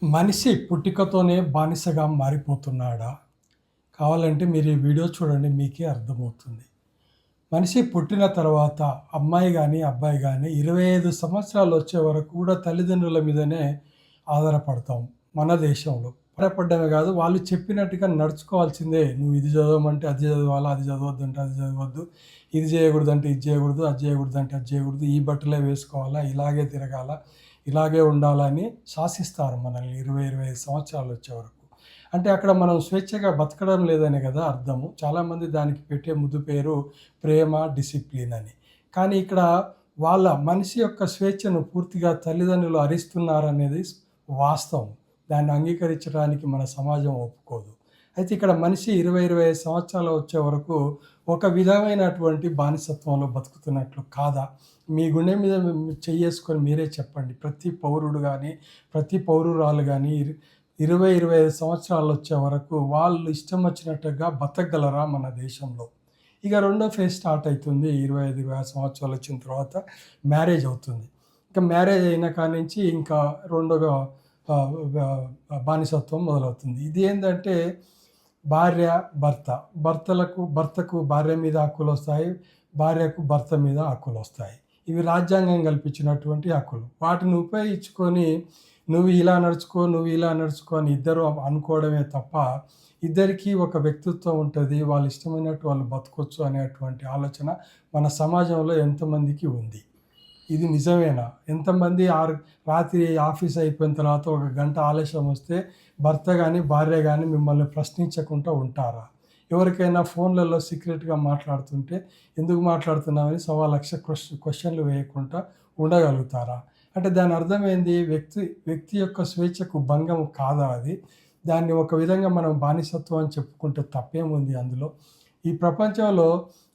మనిషి పుట్టుకతోనే బానిసగా మారిపోతున్నాడా? కావాలంటే మీరు ఈ వీడియో చూడండి మీకే అర్థమవుతుంది. మనిషి పుట్టిన తర్వాత అమ్మాయి గాని, అబ్బాయి గాని 25 సంవత్సరాలు వచ్చే వరకు కూడా తల్లిదండ్రుల మీదనే ఆధారపడతాం మన దేశంలో. ఆధారపడ్డమే కాదు, వాళ్ళు చెప్పినట్టుగా నడుచుకోవాల్సిందే. నువ్వు ఇది చదవమంటే అది చదవాలా, అది చదవద్దంటే అది చదవద్దు, ఇది చేయకూడదంటే ఇది చేయకూడదు, అది చేయకూడదంటే అది చేయకూడదు, ఈ బట్టలే వేసుకోవాలా, ఇలాగే తిరగాల, ఇలాగే ఉండాలని శాసిస్తారు మనల్ని 25 సంవత్సరాలు వచ్చే వరకు. అంటే అక్కడ మనం స్వేచ్ఛగా బతకడం లేదనే కదా అర్థము. చాలామంది దానికి పెట్టే ముద్దు పేరు ప్రేమ, డిసిప్లిన్ అని. కానీ ఇక్కడ వాళ్ళ మనిషి యొక్క స్వేచ్ఛను పూర్తిగా తల్లిదండ్రులు హరిస్తున్నారనేది వాస్తవం. దాన్ని అంగీకరించడానికి మన సమాజం ఒప్పుకోదు. అయితే ఇక్కడ మనిషి 25 సంవత్సరాలు వచ్చే వరకు ఒక విధమైనటువంటి బానిసత్వంలో బతుకుతున్నట్లు కాదా? మీ గుండె మీద చెయ్యేసుకొని మీరే చెప్పండి. ప్రతి పౌరుడు గానీ, ప్రతి పౌరురాలు గానీ 25 సంవత్సరాలు వచ్చే వరకు వాళ్ళు ఇష్టం వచ్చినట్టుగా బతకగలరా మన దేశంలో? ఇక రెండో ఫేజ్ స్టార్ట్ అవుతుంది. 25 సంవత్సరాలు వచ్చిన తర్వాత మ్యారేజ్ అవుతుంది. ఇంకా మ్యారేజ్ అయిన కానించి ఇంకా రెండోగా బానిసత్వం మొదలవుతుంది. ఇది ఏంటంటే భార్య, భర్త. భర్తకు భార్య మీద హక్కులొస్తాయి. భార్యకు భర్త మీద హక్కులొస్తాయి. ఇవి రాజ్యాంగం కల్పించినటువంటి హక్కులు. వాటిని ఉపయోగించుకొని నువ్వు ఇలా నడుచుకో, నువ్వు ఇలా నడుచుకో అని ఇద్దరు అనుకోవడమే తప్ప, ఇద్దరికీ ఒక వ్యక్తిత్వం ఉంటుంది. వాళ్ళు ఇష్టమైనట్టు వాళ్ళు బతకొచ్చు అనేటువంటి ఆలోచన మన సమాజంలో ఎంతమందికి ఉంది? ఇది నిజమేనా? ఎంతమంది రాత్రి ఆఫీస్ అయిపోయిన తర్వాత ఒక గంట ఆలస్యం వస్తే భర్త కానీ, భార్య కానీ మిమ్మల్ని ప్రశ్నించకుండా ఉంటారా? ఎవరికైనా ఫోన్లలో సీక్రెట్గా మాట్లాడుతుంటే ఎందుకు మాట్లాడుతున్నామని 1,00,000 క్వశ్చన్లు వేయకుండా ఉండగలుగుతారా? అంటే దాని అర్థం ఏంది? వ్యక్తి యొక్క స్వేచ్ఛకు భంగం కాదా అది? దాన్ని ఒక విధంగా మనం బానిసత్వం అని చెప్పుకుంటే తప్పేముంది అందులో? ఈ ప్రపంచంలో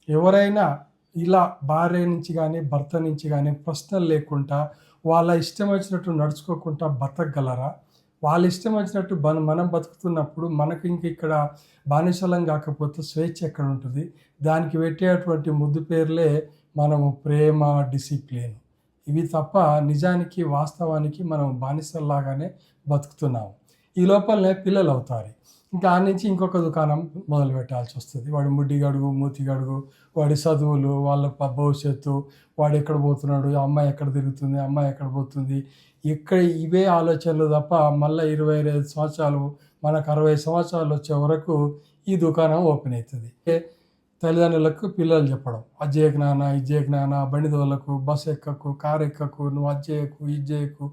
ఎవరైనా ఇలా భార్య నుంచి కానీ, భర్త నుంచి కానీ ప్రశ్నలు లేకుండా వాళ్ళ ఇష్టం వచ్చినట్టు నడుచుకోకుండా బతకగలరా? వాళ్ళ ఇష్టం వచ్చినట్టు మనం బతుకుతున్నప్పుడు మనకి ఇంక ఇక్కడ బానిసలం కాకపోతే స్వేచ్ఛ ఎక్కడ ఉంటుంది? దానికి పెట్టేటువంటి ముద్దు పేర్లే మనము ప్రేమ, డిసిప్లిన్. ఇవి తప్ప నిజానికి, వాస్తవానికి మనం బానిసల్లాగానే బతుకుతున్నాము. ఈ లోపలనే పిల్లలు అవుతారు. ఇంకా ఆ నుంచి ఇంకొక దుకాణం మొదలు పెట్టాల్సి వస్తుంది. వాడి ముడ్డి గడుగు, మూతి గడుగు, వాడి చదువులు, వాళ్ళ భవిష్యత్తు, వాడు ఎక్కడ పోతున్నాడు, అమ్మాయి ఎక్కడ తిరుగుతుంది, అమ్మాయి ఎక్కడ పోతుంది, ఇక్కడ ఇవే ఆలోచనలు తప్ప మళ్ళీ 25 సంవత్సరాలు, మనకు 60 సంవత్సరాలు వచ్చే వరకు ఈ దుకాణం ఓపెన్ అవుతుంది. తల్లిదండ్రులకు పిల్లలు చెప్పడం, అది చేయకు నాన్న, ఇది చేయకు నాన్న, బండి తోలకు, బస్సు ఎక్కకు, కారు ఎక్కకు, నువ్వు అది చేయకు, ఇది చేయకు,